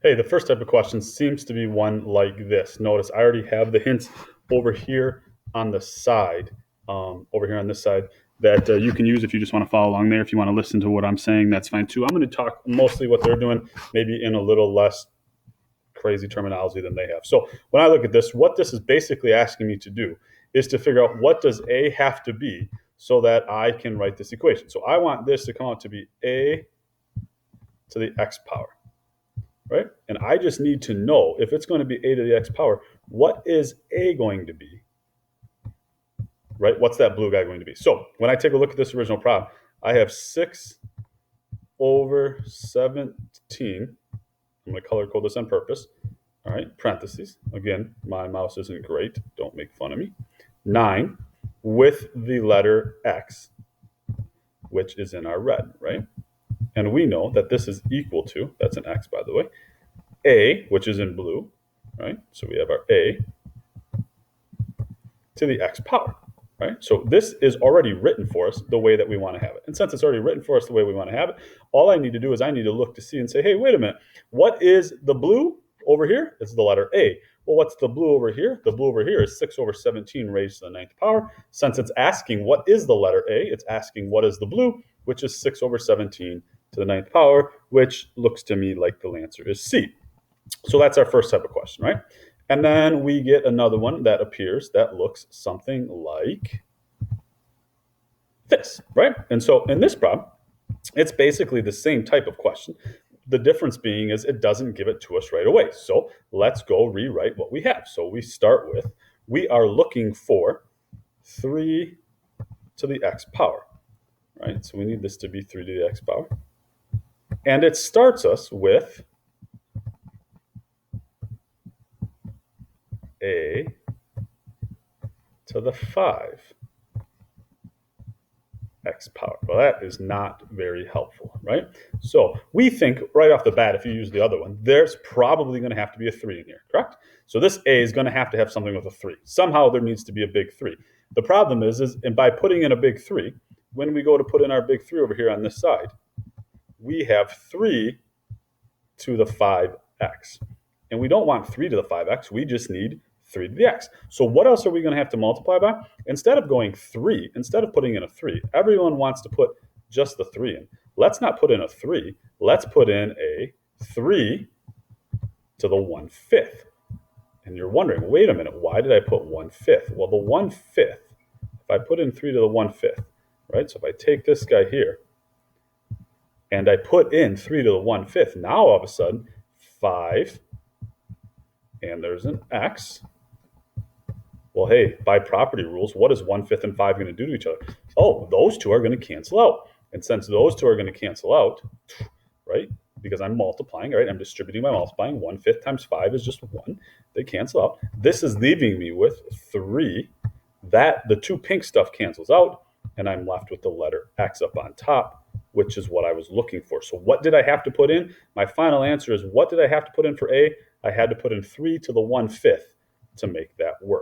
Hey, the first type of question seems to be one like this. Notice I already have the hints over here on the side, over here on this side, that you can use if you just want to follow along there. If you want to listen to what I'm saying, that's fine too. I'm going to talk mostly what they're doing, maybe in a little less crazy terminology than they have. So when I look at this, what this is basically asking me to do is to figure out what does A have to be so that I can write this equation. So I want this to come out to be A to the x power, right? And I just need to know if it's going to be a to the x power, what is a going to be, right? What's that blue guy going to be? So when I take a look at this original problem, I have 6 over 17. I'm going to color code this on purpose. All right, parentheses. Again, my mouse isn't great. Don't make fun of me. 9 with the letter x, which is in our red, right? And we know that this is equal to, that's an x, by the way, a, which is in blue, right? So we have our a to the x power, right? So this is already written for us the way that we want to have it. And since it's already written for us the way we want to have it, all I need to do is I need to look to see and say, hey, wait a minute, what is the blue over here? It's the letter A. Well, what's the blue over here? The blue over here is 6 over 17 raised to the ninth power. Since it's asking what is the letter A, it's asking what is the blue, which is 6 over 17 to the ninth power, which looks to me like the answer is C. So that's our first type of question, right? And then we get another one that appears that looks something like this, right? And so in this problem, it's basically the same type of question. The difference being is it doesn't give it to us right away. So let's go rewrite what we have. So we start with, we are looking for 3 to the x power, right? So we need this to be 3 to the x power. And it starts us with a to the 5 x power. Well, that is not very helpful, right? So we think right off the bat, if you use the other one, there's probably going to have to be a 3 in here, correct? So this a is going to have something with a 3. Somehow there needs to be a big 3. The problem is and by putting in a big 3, when we go to put in our big 3 over here on this side, we have 3 to the 5x. And we don't want 3 to the 5x, we just need 3 to the x. So what else are we going to have to multiply by? Instead of going 3, instead of putting in a 3, everyone wants to put just the 3 in. Let's not put in a 3. Let's put in a 3 to the 1/5. And you're wondering, wait a minute, why did I put 1/5? Well, the 1/5, if I put in 3 to the 1/5, right? So if I take this guy here and I put in 3 to the 1/5, now all of a sudden, 5, and there's an x. Well, hey, by property rules, what is 1/5 and 5 going to do to each other? Oh, those two are going to cancel out. And since those two are going to cancel out, right, because I'm multiplying, right, I'm distributing by multiplying. 1/5 times 5 is just 1. They cancel out. This is leaving me with 3. That, the two pink stuff cancels out, and I'm left with the letter x up on top, which is what I was looking for. So what did I have to put in? My final answer is, what did I have to put in for A? I had to put in 3 to the 1/5 to make that work.